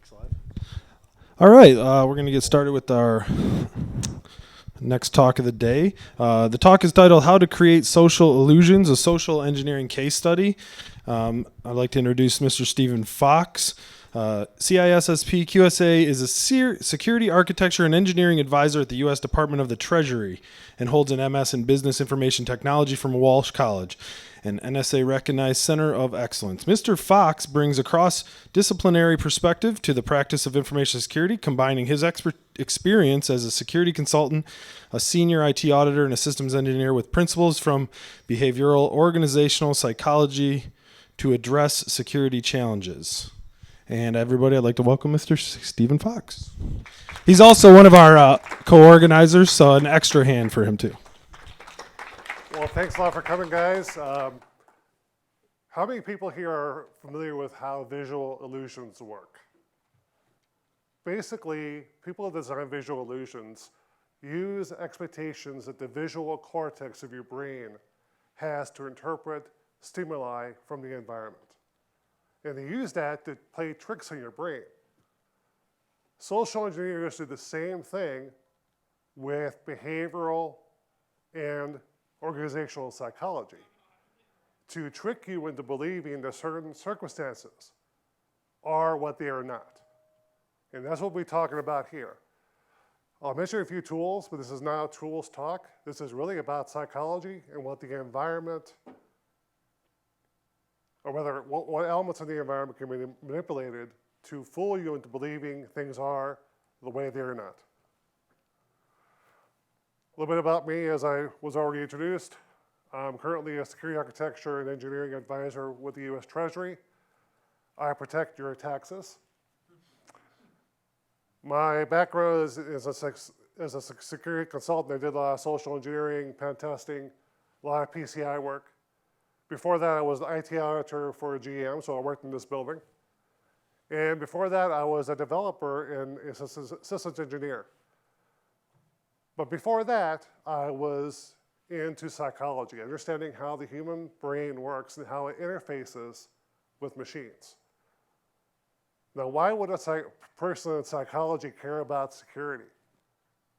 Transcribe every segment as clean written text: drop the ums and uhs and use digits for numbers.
Mike's live. All right, we're going to get started with our next talk of the day. The talk is titled How to Create Social Illusions, a Social Engineering Case Study. I'd like to introduce Mr. Stephen Fox. CISSP QSA is a security architecture and engineering advisor at the U.S. Department of the Treasury and holds an MS in Business Information Technology from Walsh College, an NSA recognized center of excellence. Mr. Fox brings a cross-disciplinary perspective to the practice of information security, combining his experience as a security consultant, a senior IT auditor, and a systems engineer with principles from behavioral organizational psychology to address security challenges. And everybody, I'd like to welcome Mr. Stephen Fox. He's also one of our co-organizers, so an extra hand for him too. Well, thanks a lot for coming, guys. How many people here are familiar with how visual illusions work? Basically, people who design visual illusions use expectations that the visual cortex of your brain has to interpret stimuli from the environment. And they use that to play tricks on your brain. Social engineers do the same thing with behavioral and organizational psychology to trick you into believing that certain circumstances are what they are not. And that's what we're talking about here. I'll mention a few tools, but this is not a tools talk. This is really about psychology and what the environment, or whether what elements of the environment can be manipulated to fool you into believing things are the way they are not. A little bit about me, as I was already introduced. I'm currently a security architecture and engineering advisor with the U.S. Treasury. I protect your taxes. My background is as a security consultant. I did a lot of social engineering, pen testing, a lot of PCI work. Before that, I was the IT auditor for GM, so I worked in this building. And before that, I was a developer and a systems engineer. But before that, I was into psychology, understanding how the human brain works and how it interfaces with machines. Now, why would a person in psychology care about security?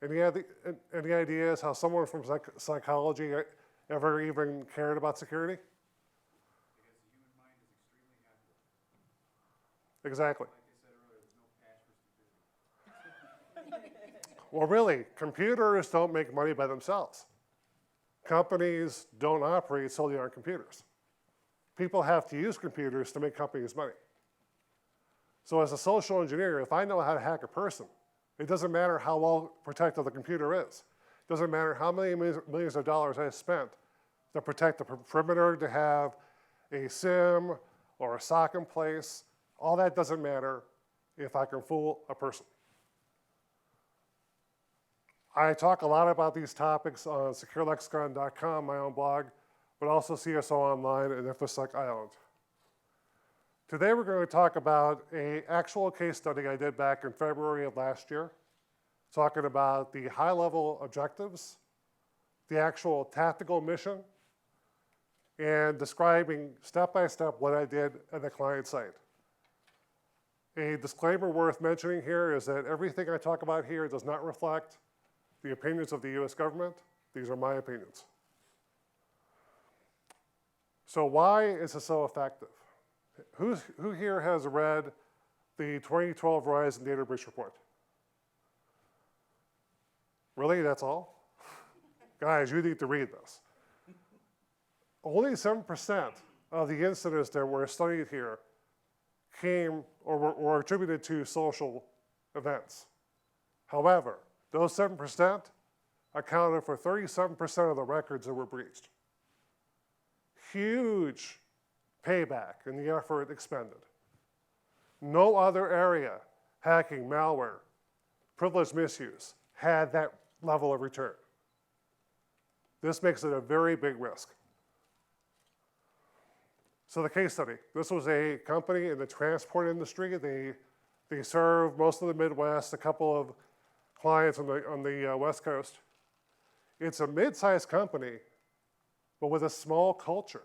Any ideas how someone from psychology ever even cared about security? Exactly. Well, really, computers don't make money by themselves. Companies don't operate solely on computers. People have to use computers to make companies money. So as a social engineer, if I know how to hack a person, it doesn't matter how well protected the computer is. It doesn't matter how many millions of dollars I spent to protect the perimeter, to have a SIM or a SOC in place. All that doesn't matter if I can fool a person. I talk a lot about these topics on securelexicon.com, my own blog, but also CSO Online and InfoSec Island. Today we're going to talk about an actual case study I did back in February of last year, talking about the high-level objectives, the actual tactical mission, and describing step-by-step what I did at the client site. A disclaimer worth mentioning here is that everything I talk about here does not reflect the opinions of the US government. These are my opinions. So why is it so effective? Who here has read the 2012 Verizon Data Breach Report? Really, that's all? Guys, you need to read this. Only 7% of the incidents that were studied here came or were attributed to social events. However, those 7% accounted for 37% of the records that were breached. Huge payback in the effort expended. No other area, hacking, malware, privilege misuse, had that level of return. This makes it a very big risk. So the case study, this was a company in the transport industry. They serve most of the Midwest, a couple of clients on the West Coast. It's a mid-sized company, but with a small culture.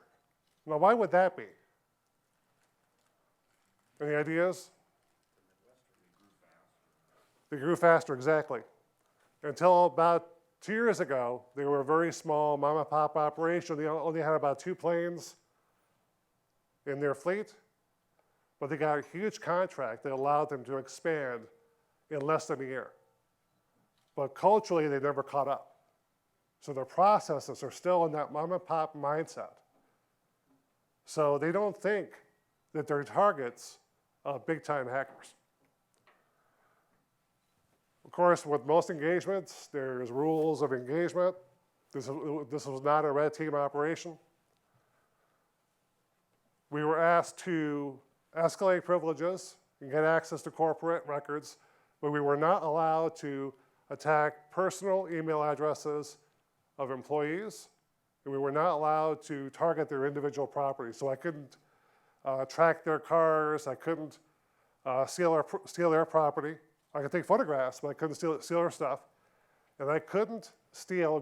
Now, why would that be? Any ideas? They grew faster, exactly. Until about 2 years ago, they were a very small mom and pop operation. They only had about 2 planes in their fleet, but they got a huge contract that allowed them to expand in less than a year. But culturally, they never caught up. So their processes are still in that mom and pop mindset. So they don't think that they're targets of big time hackers. Of course, with most engagements, there's rules of engagement. This was not a red team operation. We were asked to escalate privileges and get access to corporate records, but we were not allowed to attack personal email addresses of employees, and we were not allowed to target their individual property. So I couldn't track their cars, I couldn't steal their property. I could take photographs, but I couldn't steal their stuff. And I couldn't steal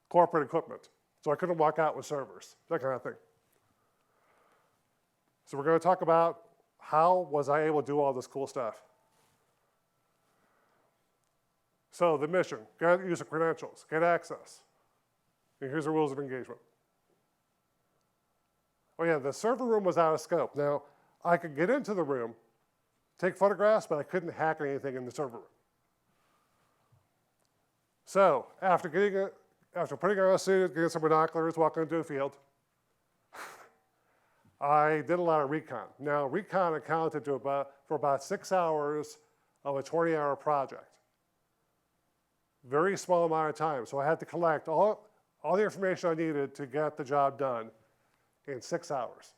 corporate equipment. So I couldn't walk out with servers, that kind of thing. So we're going to talk about how was I able to do all this cool stuff. So the mission, get user credentials, get access. And here's the rules of engagement. Oh yeah, the server room was out of scope. Now, I could get into the room, take photographs, but I couldn't hack anything in the server room. So after putting on a suit, getting some binoculars, walking into a field, I did a lot of recon. Now, recon accounted for about 6 hours of a 20-hour project. Very small amount of time. So I had to collect all the information I needed to get the job done in 6 hours.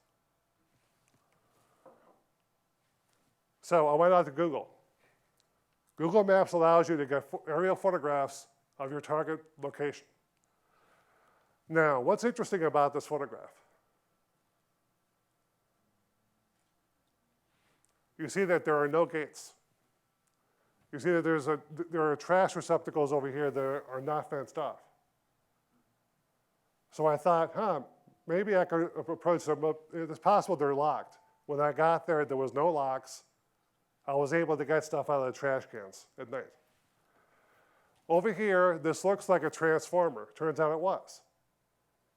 So I went out to Google. Google Maps allows you to get aerial photographs of your target location. Now, what's interesting about this photograph? You see that there are no gates. You see that there are trash receptacles over here that are not fenced off. So I thought, maybe I could approach them, but it's possible they're locked. When I got there, there was no locks. I was able to get stuff out of the trash cans at night. Over here, this looks like a transformer. Turns out it was.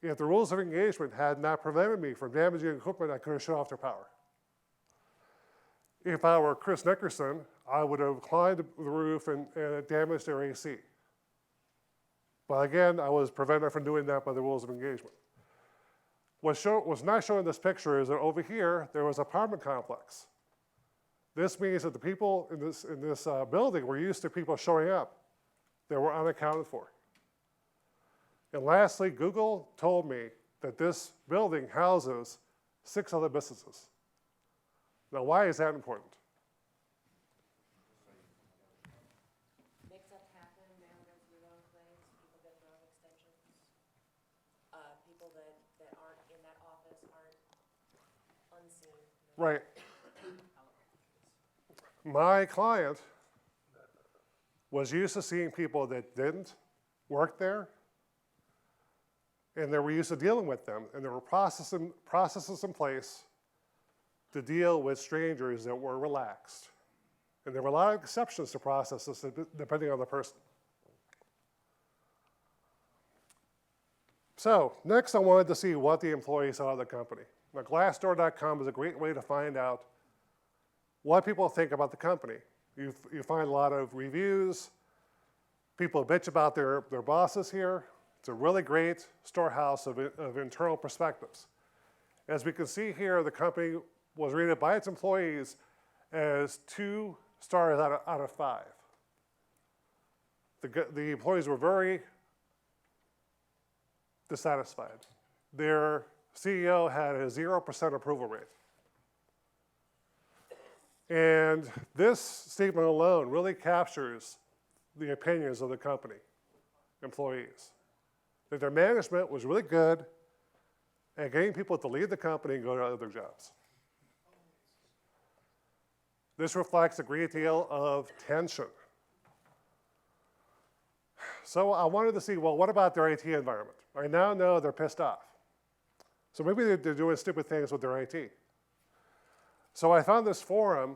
If the rules of engagement had not prevented me from damaging equipment, I could have shut off their power. If I were Chris Nickerson, I would have climbed the roof and damaged their AC. But again, I was prevented from doing that by the rules of engagement. What's not shown in this picture is that over here, there was an apartment complex. This means that the people in this building were used to people showing up that were unaccounted for. And lastly, Google told me that this building houses 6 other businesses. Now, why is that important? Mix-ups happen, mail goes to the wrong place, people get the wrong extensions. People that aren't in that office aren't unseen. Right. My client was used to seeing people that didn't work there, and they were used to dealing with them, and there were processes in place to deal with strangers that were relaxed. And there were a lot of exceptions to processes depending on the person. So next I wanted to see what the employees saw of the company. Now Glassdoor.com is a great way to find out what people think about the company. You find a lot of reviews. People bitch about their bosses here. It's a really great storehouse of internal perspectives. As we can see here, the company was rated by its employees as 2 stars out of 5. The employees were very dissatisfied. Their CEO had a 0% approval rate. And this statement alone really captures the opinions of the company employees. That their management was really good at getting people to leave the company and go to other jobs. This reflects a great deal of tension. So I wanted to see, well, what about their IT environment? I now know they're pissed off. So maybe they're doing stupid things with their IT. So I found this forum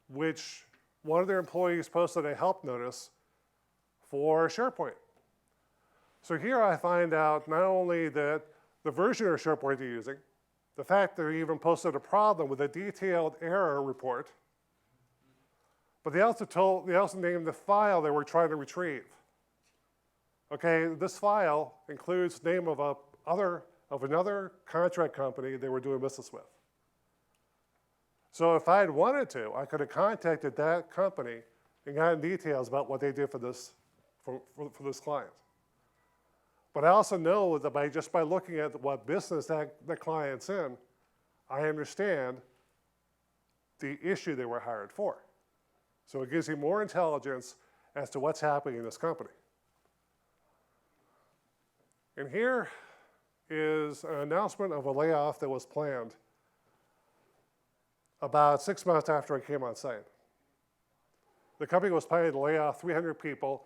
which one of their employees posted a help notice for SharePoint. So here I find out not only that the version of SharePoint they're using, the fact they even posted a problem with a detailed error report, but they also named the file they were trying to retrieve. Okay, this file includes the name of another contract company they were doing business with. So if I had wanted to, I could have contacted that company and gotten details about what they did for this client. But I also know that just by looking at what business that client's in, I understand the issue they were hired for. So it gives you more intelligence as to what's happening in this company. And here is an announcement of a layoff that was planned about 6 months after I came on site. The company was planning to lay off 300 people.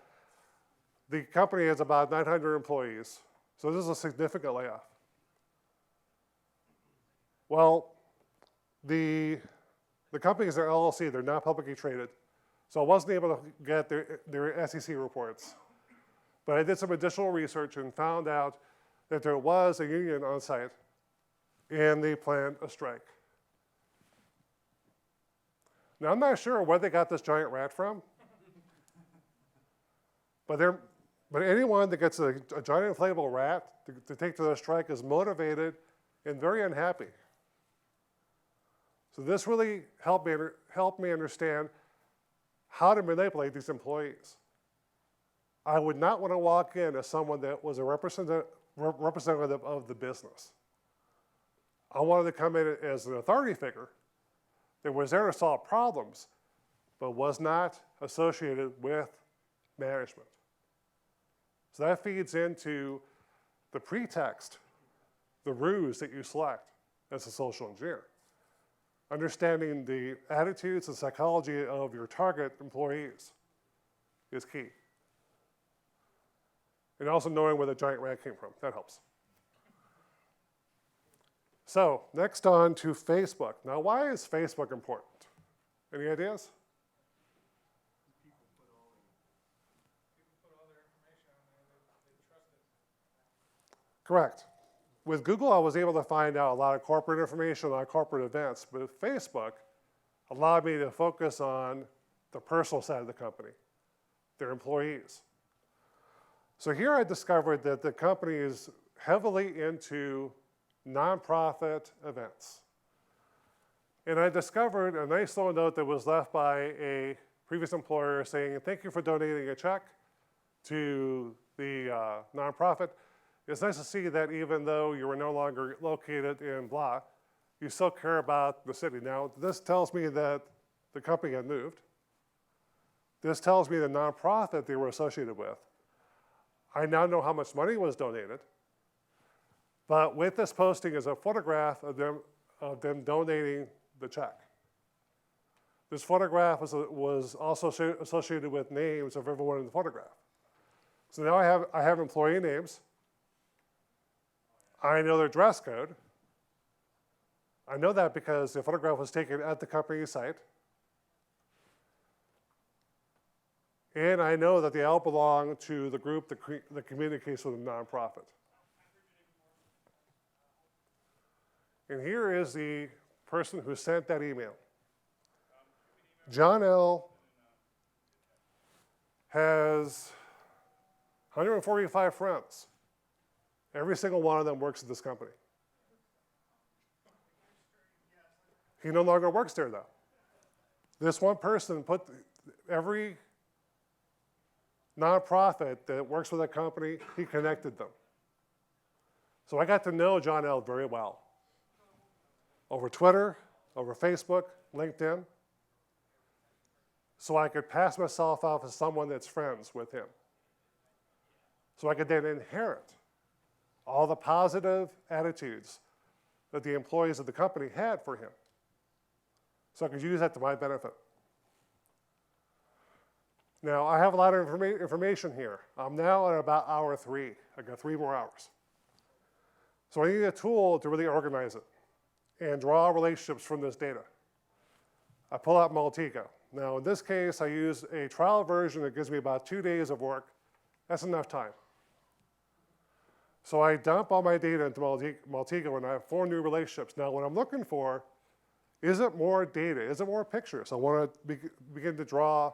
The company has about 900 employees, so this is a significant layoff. Well, the company is an LLC, they're not publicly traded, so I wasn't able to get their SEC reports. But I did some additional research and found out that there was a union on site and they planned a strike. Now, I'm not sure where they got this giant rat from, but anyone that gets a giant inflatable rat to take to the strike is motivated and very unhappy. So this really helped me understand how to manipulate these employees. I would not want to walk in as someone that was a representative of the business. I wanted to come in as an authority figure that was there to solve problems, but was not associated with management. So that feeds into the pretext, the ruse that you select as a social engineer. Understanding the attitudes and psychology of your target employees is key. And also knowing where the giant rat came from, that helps. So next on to Facebook. Now, why is Facebook important? Any ideas? People put all their information on there, they trust it. Correct. With Google, I was able to find out a lot of corporate information on corporate events, but with Facebook allowed me to focus on the personal side of the company, their employees. So here I discovered that the company is heavily into nonprofit events. And I discovered a nice little note that was left by a previous employer saying, thank you for donating a check to the nonprofit. It's nice to see that even though you were no longer located in blah, you still care about the city. Now, this tells me that the company had moved. This tells me the nonprofit they were associated with. I now know how much money was donated. But with this posting is a photograph of them donating the check. This photograph was also associated with names of everyone in the photograph. So now I have employee names. I know their dress code. I know that because the photograph was taken at the company site. And I know that they all belong to the group that communicates with the nonprofit. And here is the person who sent that email. John L. has 145 friends. Every single one of them works at this company. He no longer works there, though. This one person put every nonprofit that works with that company, he connected them. So I got to know John L. very well. Over Twitter, over Facebook, LinkedIn, so I could pass myself off as someone that's friends with him. So I could then inherit all the positive attitudes that the employees of the company had for him. So I could use that to my benefit. Now, I have a lot of information here. I'm now at about hour 3. I got 3 more hours. So I need a tool to really organize it and draw relationships from this data. I pull out MultiGo. Now in this case, I use a trial version that gives me about 2 days of work. That's enough time. So I dump all my data into MultiGo and I have 4 new relationships. Now what I'm looking for isn't more data, isn't more pictures. I want to begin to draw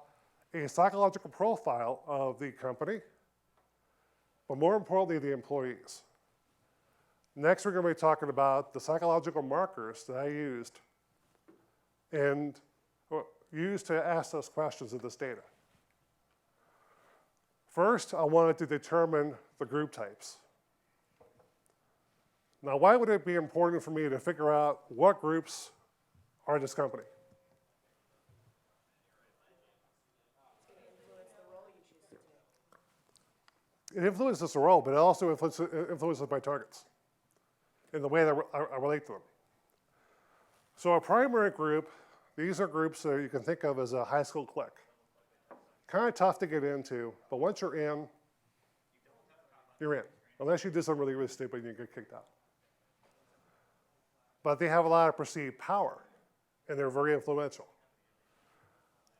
a psychological profile of the company, but more importantly, the employees. Next, we're going to be talking about the psychological markers that I used and used to ask those questions of this data. First, I wanted to determine the group types. Now, why would it be important for me to figure out what groups are in this company? It influences the role, but it also influences my targets in the way that I relate to them. So a primary group, these are groups that you can think of as a high school clique. Kind of tough to get into, but once you're in, you're in. Unless you do something really, really stupid and you get kicked out. But they have a lot of perceived power, and they're very influential.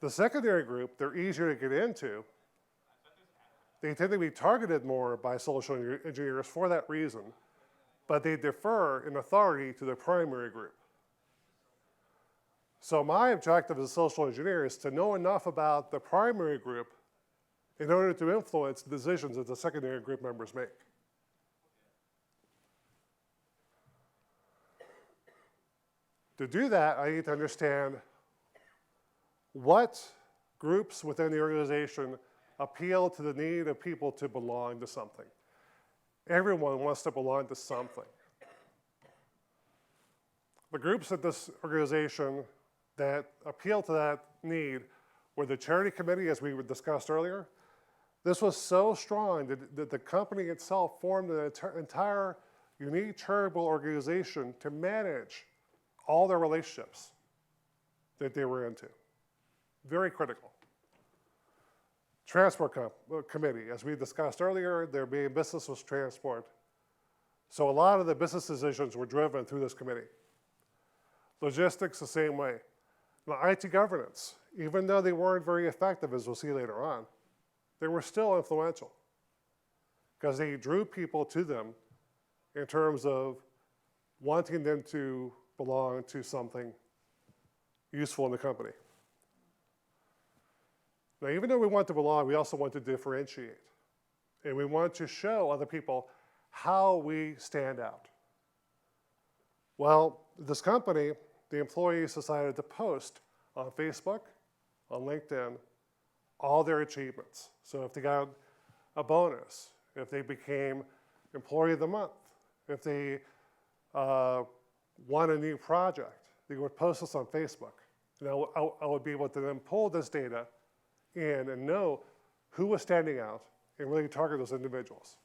The secondary group, they're easier to get into. They tend to be targeted more by social engineers for that reason, but they defer in authority to the primary group. So my objective as a social engineer is to know enough about the primary group in order to influence the decisions that the secondary group members make. To do that, I need to understand what groups within the organization appeal to the need of people to belong to something. Everyone wants to belong to something. The groups at this organization that appeal to that need were the charity committee, as we discussed earlier. This was so strong that the company itself formed an entire unique charitable organization to manage all their relationships that they were into. Very critical. Transport committee, as we discussed earlier, their main business was transport. So a lot of the business decisions were driven through this committee. Logistics, the same way. Now, IT governance, even though they weren't very effective, as we'll see later on, they were still influential because they drew people to them in terms of wanting them to belong to something useful in the company. Now, even though we want to belong, we also want to differentiate. And we want to show other people how we stand out. Well, this company, the employees decided to post on Facebook, on LinkedIn, all their achievements. So if they got a bonus, if they became Employee of the Month, if they won a new project, they would post this on Facebook. And I would be able to then pull this data in and know who was standing out and really target those individuals.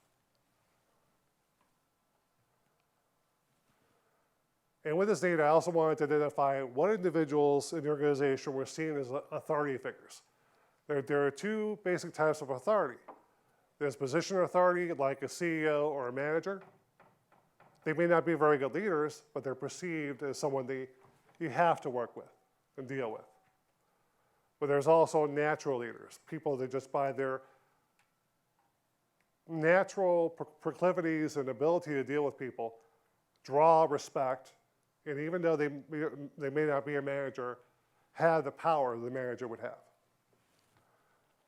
And with this data, I also wanted to identify what individuals in the organization were seen as authority figures. There are 2 basic types of authority. There's position authority, like a CEO or a manager. They may not be very good leaders, but they're perceived as someone you have to work with and deal with. But there's also natural leaders, people that just by their natural proclivities and ability to deal with people draw respect, and even though they may not be a manager, have the power the manager would have.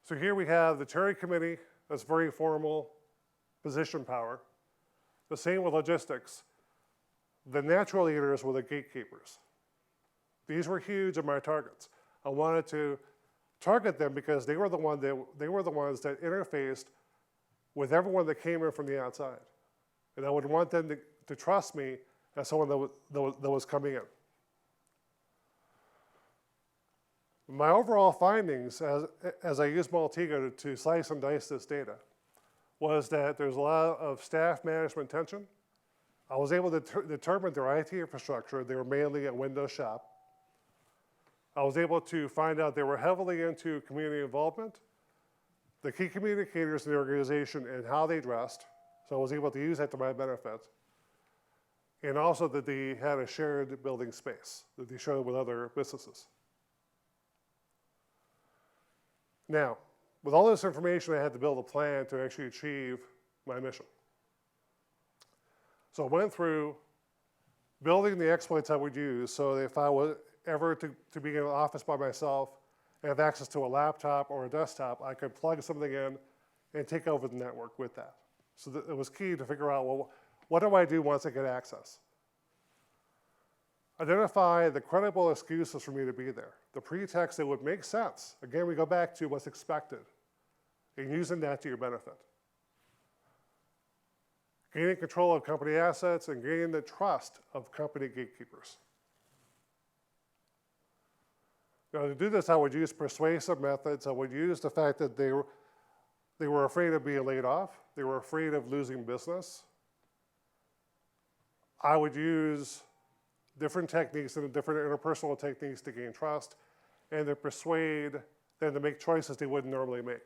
So here we have the charity committee, that's very formal position power. The same with logistics. The natural leaders were the gatekeepers. These were huge in my targets. I wanted to target them because they were the ones that interfaced with everyone that came in from the outside. And I would want them to trust me as someone that was coming in. My overall findings as I used MultiGo to slice and dice this data was that there's a lot of staff management tension. I was able to determine their IT infrastructure. They were mainly a Windows shop. I was able to find out they were heavily into community involvement, the key communicators in the organization and how they dressed. So I was able to use that to my benefit. And also that they had a shared building space that they shared with other businesses. Now, with all this information, I had to build a plan to actually achieve my mission. So I went through building the exploits I would use so that if I was ever to be in an office by myself and have access to a laptop or a desktop, I could plug something in and take over the network with that. So it was key to figure out, well, what do I do once I get access? Identify the credible excuses for me to be there, the pretext that would make sense. Again, we go back to what's expected and using that to your benefit. Gaining control of company assets and gaining the trust of company gatekeepers. Now, to do this, I would use persuasive methods. I would use the fact that they were afraid of being laid off. They were afraid of losing business. I would use different techniques and different interpersonal techniques to gain trust and to persuade them to make choices they wouldn't normally make.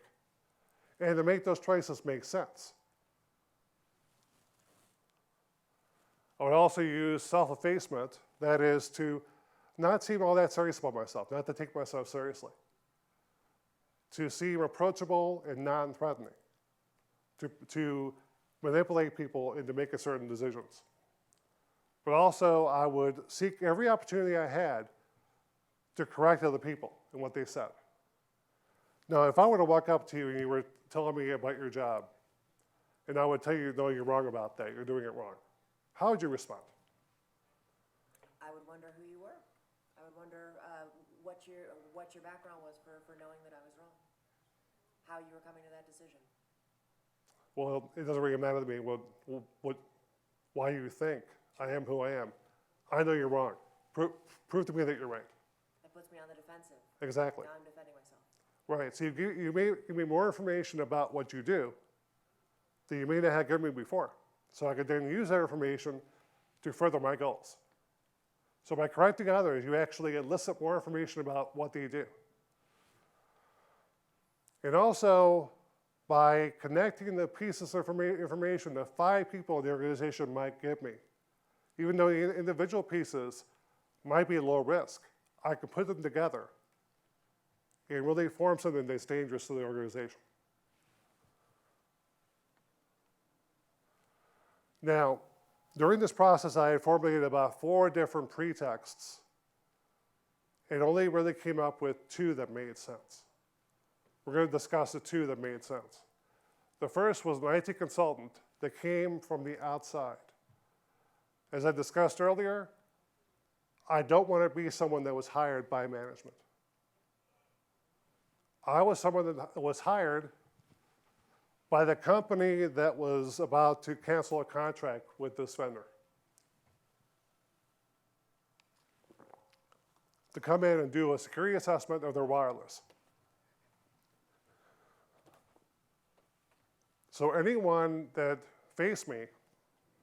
And to make those choices make sense. I would also use self-effacement, that is to not seem all that serious about myself, not to take myself seriously. To seem approachable and non-threatening. To manipulate people into making certain decisions. But also, I would seek every opportunity I had to correct other people and what they said. Now, if I were to walk up to you and you were telling me about your job, and I would tell you, no, you're wrong about that, you're doing it wrong, how would you respond? I would wonder who you were. I would wonder what your background was for knowing that I was wrong. How you were coming to that decision. Well, it doesn't really matter to me why you think I am who I am. I know you're wrong. Prove to me that you're right. That puts me on the defensive. Exactly. Now I'm defending myself. Right, so you may give me more information about what you do that you may not have given me before. So I could then use that information to further my goals. So by correcting others, you actually elicit more information about what they do. And also, by connecting the pieces of information that 5 people in the organization might give me, even though the individual pieces might be low risk, I can put them together and really form something that's dangerous to the organization. Now, during this process, I had formulated about 4 different pretexts and only really came up with 2 that made sense. We're going to discuss the 2 that made sense. The first was an IT consultant that came from the outside. As I discussed earlier, I don't want to be someone that was hired by management. I was someone that was hired by the company that was about to cancel a contract with this vendor. To come in and do a security assessment of their wireless. So anyone that faced me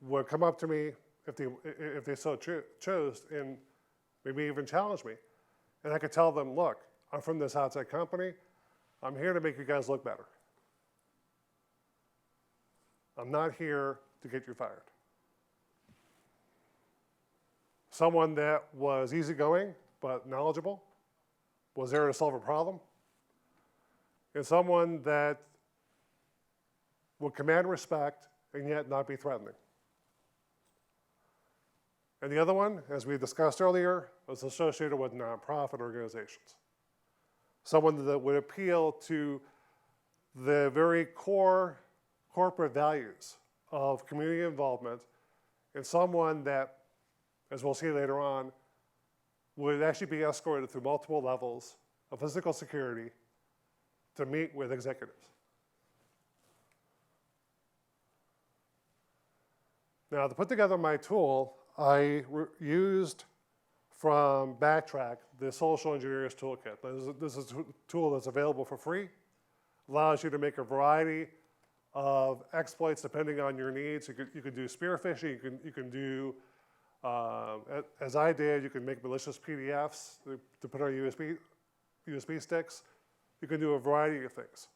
would come up to me if they so chose and maybe even challenge me. And I could tell them, look, I'm from this outside company. I'm here to make you guys look better. I'm not here to get you fired. Someone that was easygoing but knowledgeable, was there to solve a problem, and someone that would command respect and yet not be threatening. And the other one, as we discussed earlier, was associated with nonprofit organizations. Someone that would appeal to the very core corporate values of community involvement, and someone that, as we'll see later on, would actually be escorted through multiple levels of physical security to meet with executives. Now, to put together my tool, I used from Backtrack the Social Engineers Toolkit. This is a tool that's available for free. Allows you to make a variety of exploits depending on your needs. You could do spear phishing. You can do, as I did, you can make malicious PDFs to put on USB sticks. You can do a variety of things.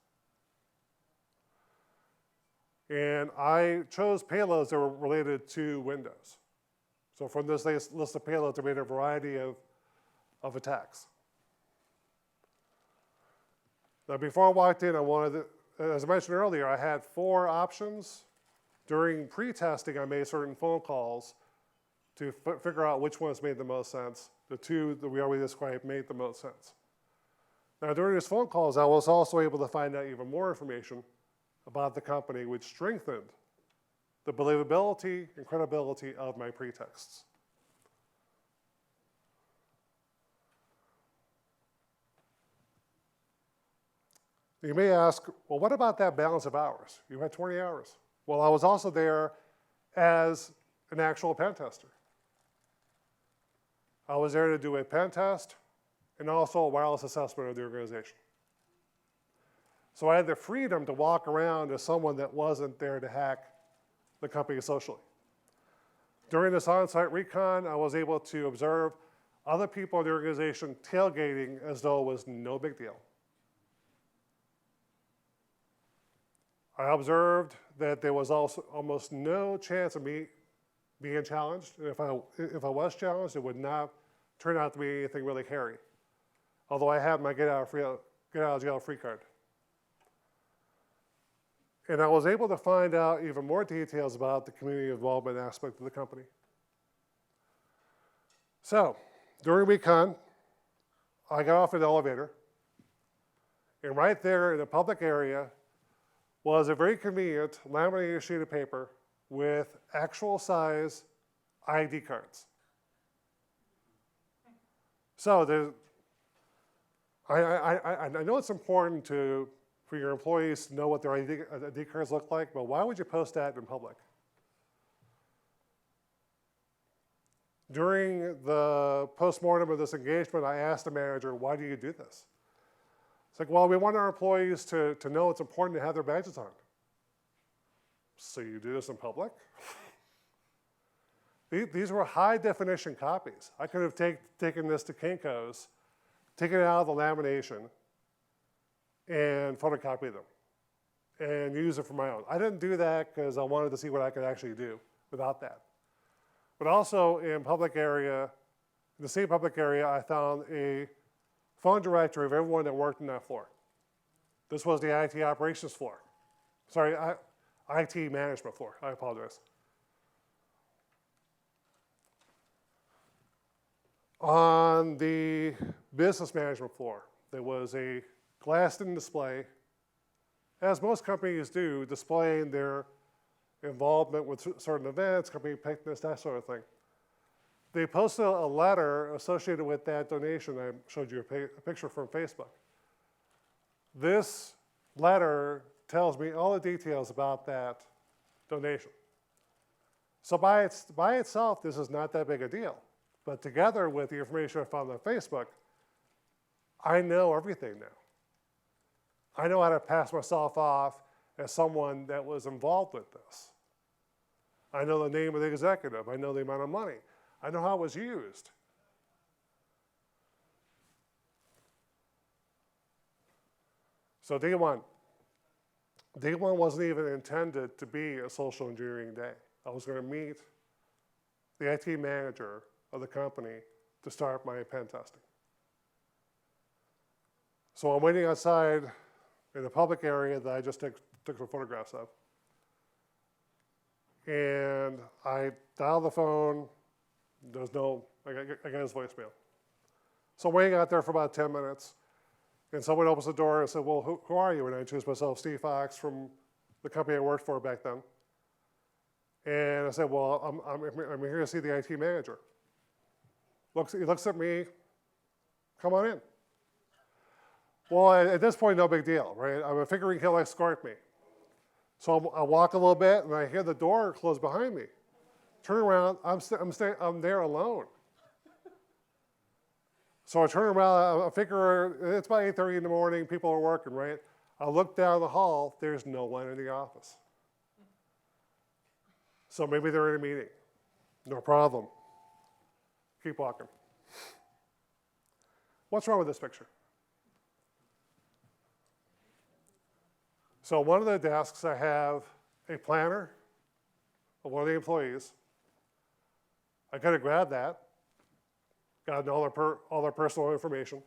And I chose payloads that were related to Windows. So from this list of payloads, I made a variety of attacks. Now, before I walked in, as I mentioned earlier, I had 4 options. During pre-testing, I made certain phone calls to figure out which ones made the most sense. The 2 that we already described made the most sense. Now, during these phone calls, I was also able to find out even more information about the company, which strengthened the believability and credibility of my pretexts. You may ask, well, what about that balance of hours? You had 20 hours. Well, I was also there as an actual pen tester. I was there to do a pen test and also a wireless assessment of the organization. So I had the freedom to walk around as someone that wasn't there to hack the company socially. During this on-site recon, I was able to observe other people in the organization tailgating as though it was no big deal. I observed that there was also almost no chance of me being challenged. And if I was challenged, it would not turn out to be anything really hairy. Although I had my get out of jail free card. And I was able to find out even more details about the community involvement aspect of the company. So, during recon, I got off an elevator, and right there in a public area was a very convenient laminated sheet of paper with actual size ID cards. So I know it's important for your employees to know what their ID cards look like, but why would you post that in public? During the postmortem of this engagement, I asked the manager, why do you do this? It's like, well, we want our employees to know it's important to have their badges on. So you do this in public? These were high definition copies. I could have taken this to Kinko's, taken it out of the lamination, and photocopied them, and use it for my own. I didn't do that because I wanted to see what I could actually do without that. But also in the same public area, I found a phone directory of everyone that worked in that floor. This was the IT operations floor. Sorry, IT management floor. I apologize. On the business management floor, there was a glassed-in display, as most companies do, displaying their involvement with certain events, company picnics, that sort of thing. They posted a letter associated with that donation. I showed you a picture from Facebook. This letter tells me all the details about that donation. So by itself, this is not that big a deal. But together with the information I found on Facebook, I know everything now. I know how to pass myself off as someone that was involved with this. I know the name of the executive. I know the amount of money. I know how it was used. So day one wasn't even intended to be a social engineering day. I was going to meet the IT manager of the company to start my pen testing. So I'm waiting outside in a public area that I just took some photographs of. And I dialed the phone. There's I got his voicemail. So I'm waiting out there for about 10 minutes. And someone opens the door and said, well, who are you? And I introduced myself, Steve Fox, from the company I worked for back then. And I said, well, I'm here to see the IT manager. He looks at me, come on in. Well, at this point, no big deal, right? I'm figuring he'll escort me. So I walk a little bit, and I hear the door close behind me. Turn around, I'm there alone. So I turn around, I figure it's about 8:30 in the morning, people are working, right? I look down the hall, there's no one in the office. So maybe they're in a meeting. No problem. Keep walking. What's wrong with this picture? So one of the desks, I have a planner of one of the employees. I could have grabbed that, gotten all their personal information.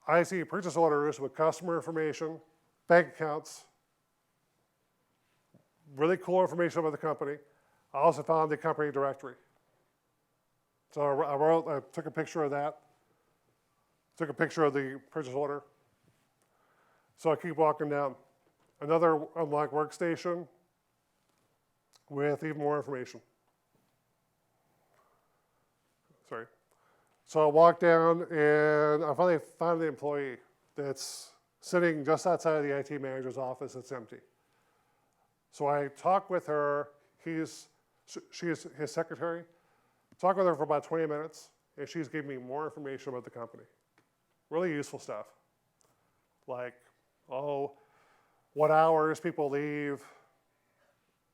I see purchase orders with customer information, bank accounts, really cool information about the company. I also found the company directory. So I took a picture of that, took a picture of the purchase order. So I keep walking down. Another unlocked workstation with even more information. Sorry. So I walk down and I finally found the employee that's sitting just outside of the IT manager's office that's empty. So I talk with her, she's his secretary, talk with her for about 20 minutes, and she's giving me more information about the company. Really useful stuff. Like, what hours people leave,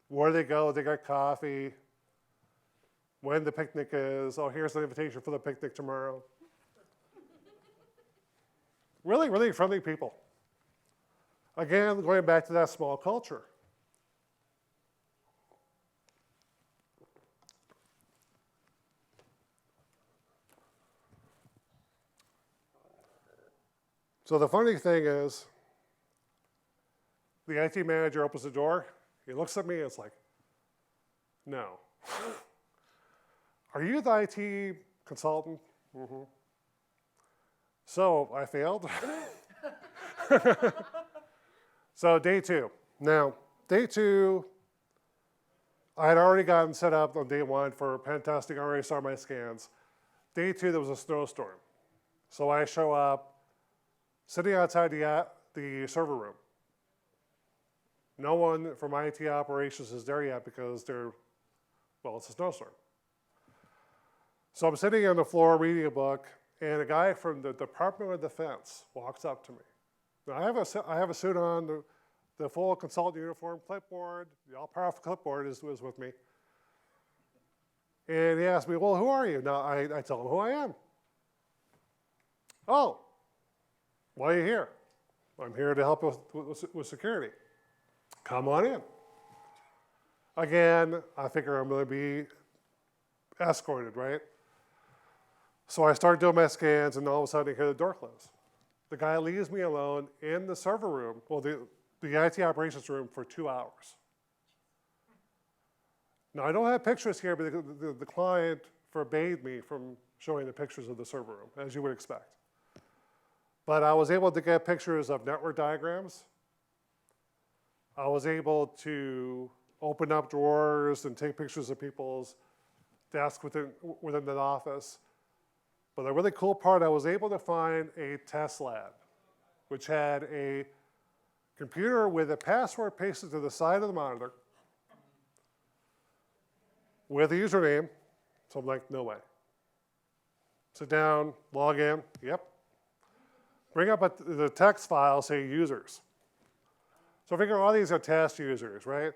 where they go, they get coffee, when the picnic is, here's the invitation for the picnic tomorrow. Really, really friendly people. Again, going back to that small culture. So the funny thing is, the IT manager opens the door, he looks at me, and it's like, no. Are you the IT consultant? Mm-hmm. So I failed. So day 2. Now, day 2, I had already gotten set up on day 1 for pen testing. I already saw my scans. Day 2, there was a snowstorm. So I show up, sitting outside the server room. No one from IT operations is there yet because it's a snowstorm. So I'm sitting on the floor reading a book, and a guy from the Department of Defense walks up to me. Now, I have a suit on, the full consultant uniform, clipboard, the all-powerful clipboard is with me. And he asked me, well, who are you? Now, I tell him who I am. Oh, why are you here? I'm here to help with security. Come on in. Again, I figure I'm going to be escorted, right? So I start doing my scans, and all of a sudden I hear the door close. The guy leaves me alone in the server room, the IT operations room, for 2 hours. Now, I don't have pictures here, but the client forbade me from showing the pictures of the server room, as you would expect. But I was able to get pictures of network diagrams. I was able to open up drawers and take pictures of people's desks within the office. But the really cool part, I was able to find a test lab, which had a computer with a password pasted to the side of the monitor with a username. So I'm like, no way. Sit down, log in, yep. Bring up the text file, say users. So I figure all these are test users, right?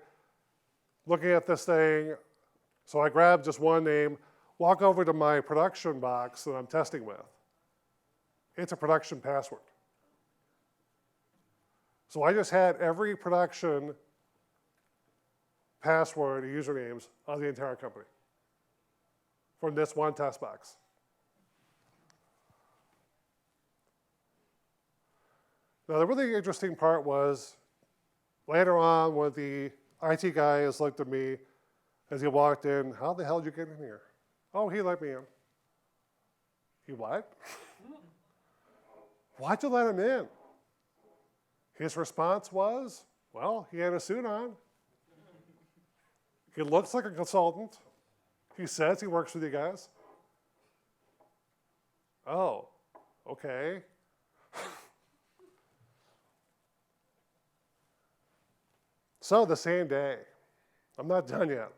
Looking at this thing, so I grab just one name, walk over to my production box that I'm testing with. It's a production password. So I just had every production password, usernames of the entire company from this one test box. Now, the really interesting part was later on when the IT guys looked at me as he walked in, how the hell did you get in here? Oh, he let me in. He what? Why'd you let him in? His response was, well, he had a suit on. He looks like a consultant. He says he works with you guys. Oh, okay. So the same day, I'm not done yet.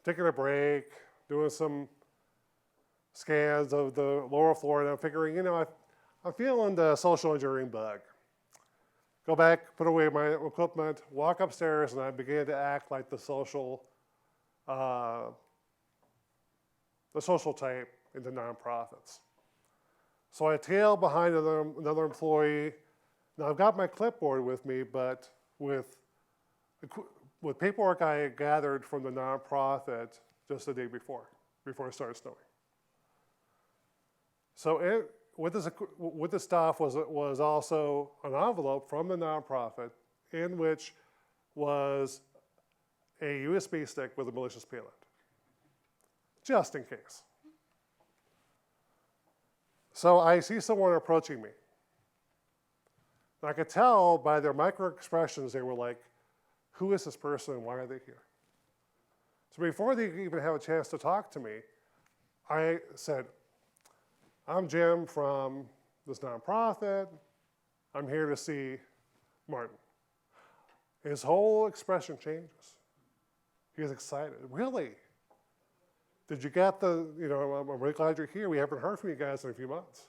Taking a break, doing some scans of the lower floor, and I'm figuring, I'm feeling the social engineering bug. Go back, put away my equipment, walk upstairs, and I began to act like the social type in the nonprofits. So I tail behind another employee. Now I've got my clipboard with me, but with paperwork I had gathered from the nonprofit just the day before it started snowing. So with this stuff was also an envelope from the nonprofit in which was a USB stick with a malicious payload, just in case. So I see someone approaching me. And I could tell by their micro expressions, they were like, who is this person and why are they here? So before they even have a chance to talk to me, I said, I'm Jim from this nonprofit. I'm here to see Martin. His whole expression changes. He was excited. Really? Did you get the, I'm really glad you're here. We haven't heard from you guys in a few months.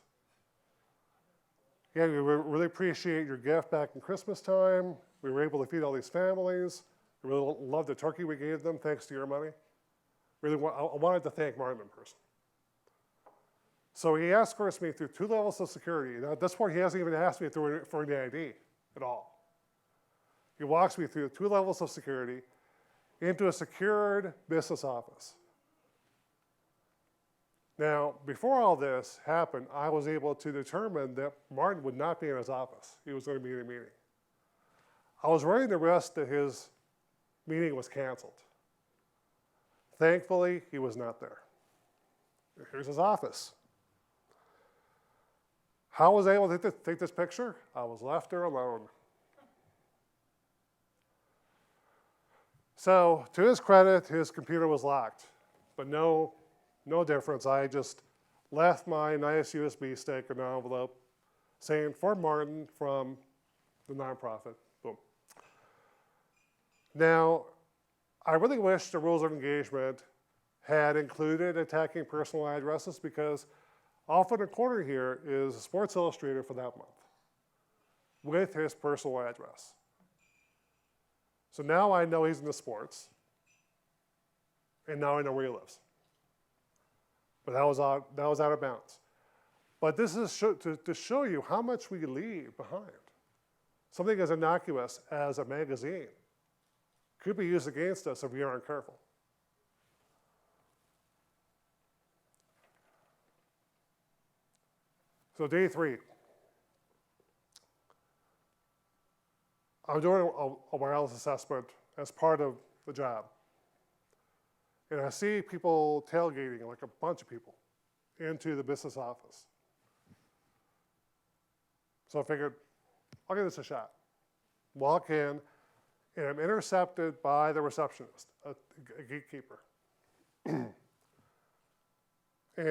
Yeah, we really appreciate your gift back in Christmas time. We were able to feed all these families. We really loved the turkey we gave them thanks to your money. I wanted to thank Martin in person. So he escorts me through 2 levels of security. Now, at this point, he hasn't even asked me for any ID at all. He walks me through 2 levels of security into a secured business office. Now, before all this happened, I was able to determine that Martin would not be in his office. He was going to be in a meeting. I was running the risk that his meeting was canceled. Thankfully, he was not there. Here's his office. How was I able to take this picture? I was left there alone. So, to his credit, his computer was locked, but no difference. I just left my nice USB stick in an envelope saying, for Martin from the nonprofit. Boom. Now, I really wish the rules of engagement had included attacking personal addresses because off in the corner here is Sports Illustrated for that month with his personal address. So now I know he's into sports, and now I know where he lives. But that was out of bounds. But this is to show you how much we leave behind. Something as innocuous as a magazine could be used against us if we aren't careful. So day 3. I'm doing a wireless assessment as part of the job. And I see people tailgating, like a bunch of people, into the business office. So I figured, I'll give this a shot. Walk in, and I'm intercepted by the receptionist, a gatekeeper. And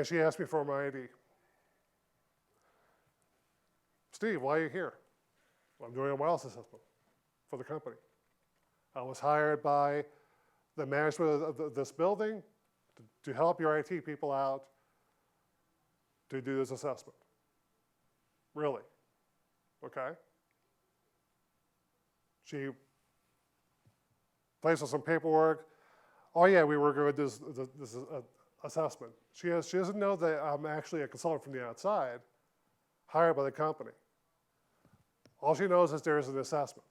she asked me for my ID. Steve, why are you here? Well, I'm doing a wireless assessment for the company. I was hired by the management of this building to help your IT people out to do this assessment. Really? Okay. She places some paperwork. Oh yeah, we were going to do this assessment. She doesn't know that I'm actually a consultant from the outside, hired by the company. All she knows is there's an assessment.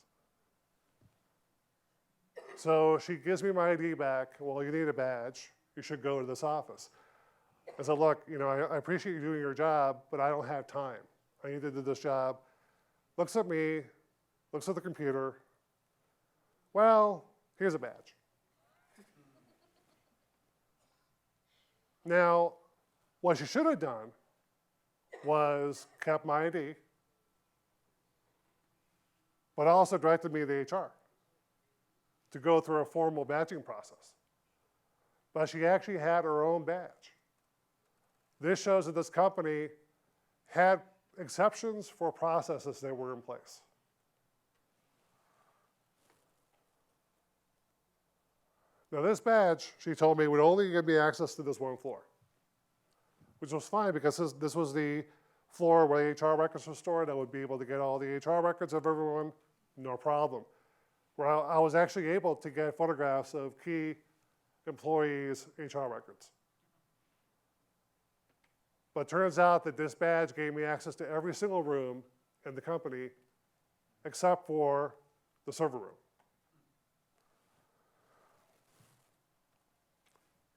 So she gives me my ID back. Well, you need a badge. You should go to this office. I said, look, I appreciate you doing your job, but I don't have time. I need to do this job. Looks at me, looks at the computer. Well, here's a badge. Now, what she should have done was kept my ID, but also directed me to HR to go through a formal badging process. But she actually had her own badge. This shows that this company had exceptions for processes that were in place. Now this badge, she told me, would only give me access to this one floor, which was fine because this was the floor where HR records were stored. I would be able to get all the HR records of everyone, no problem. Where I was actually able to get photographs of key employees' HR records. But it turns out that this badge gave me access to every single room in the company except for the server room.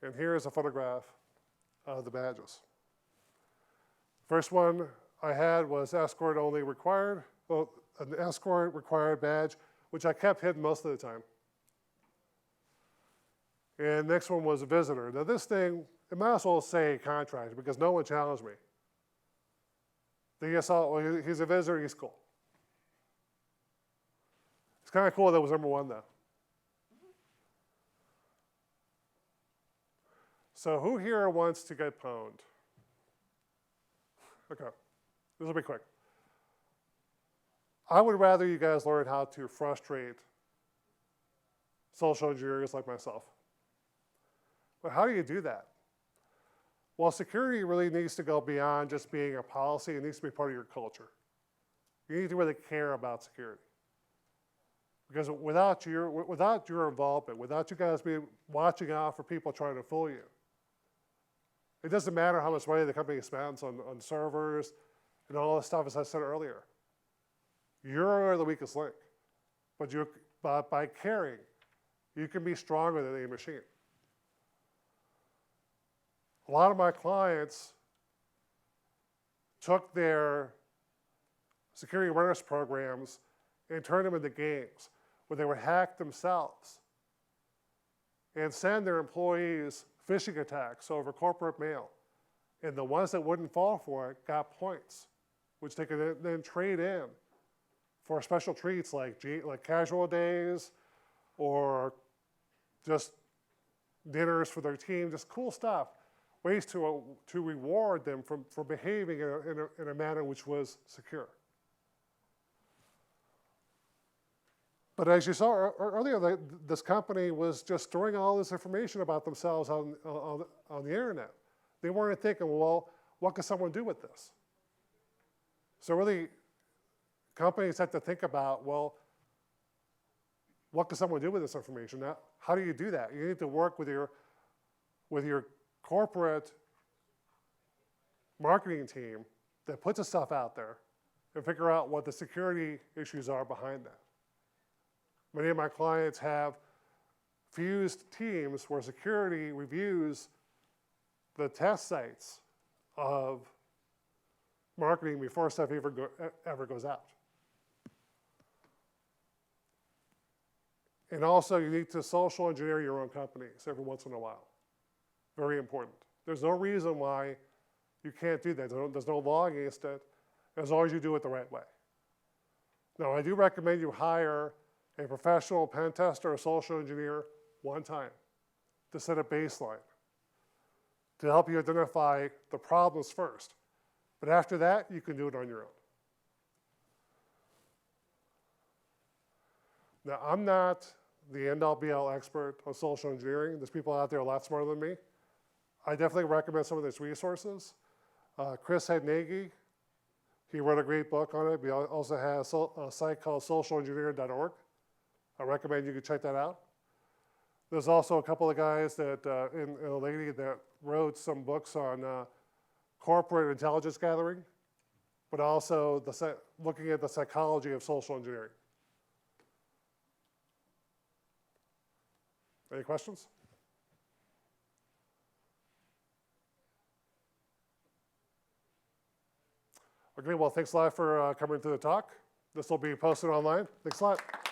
And here is a photograph of the badges. First one I had was escort only required, well, an escort required badge, which I kept hidden most of the time. And next one was a visitor. Now this thing, it might as well say contract because no one challenged me. They just saw, well, he's a visitor, he's cool. It's kind of cool that was number one though. So who here wants to get pwned? Okay, this will be quick. I would rather you guys learn how to frustrate social engineers like myself. But how do you do that? Well, security really needs to go beyond just being a policy. It needs to be part of your culture. You need to really care about security. Because without your involvement, without you guys being watching out for people trying to fool you, it doesn't matter how much money the company spends on servers and all this stuff, as I said earlier. You're the weakest link. But by caring, you can be stronger than any machine. A lot of my clients took their security awareness programs and turned them into games where they would hack themselves and send their employees phishing attacks over corporate mail. And the ones that wouldn't fall for it got points, which they could then trade in for special treats like casual days or just dinners for their team, just cool stuff. Ways to reward them for behaving in a manner which was secure. But as you saw earlier, this company was just storing all this information about themselves on the internet. They weren't thinking, well, what could someone do with this? So really, companies have to think about, well, what could someone do with this information? Now, how do you do that? You need to work with your corporate marketing team that puts the stuff out there and figure out what the security issues are behind that. Many of my clients have fused teams where security reviews the test sites of marketing before stuff ever goes out. And also, you need to social engineer your own companies every once in a while. Very important. There's no reason why you can't do that. There's no law against it, as long as you do it the right way. Now, I do recommend you hire a professional pen tester or social engineer one time to set a baseline, to help you identify the problems first. But after that, you can do it on your own. Now, I'm not the end-all be-all expert on social engineering. There's people out there a lot smarter than me. I definitely recommend some of these resources. Chris Hednagi, he wrote a great book on it. He also has a site called socialengineer.org. I recommend you can check that out. There's also a couple of guys and a lady that wrote some books on corporate intelligence gathering, but also looking at the psychology of social engineering. Any questions? Okay, well, thanks a lot for coming to the talk. This will be posted online. Thanks a lot.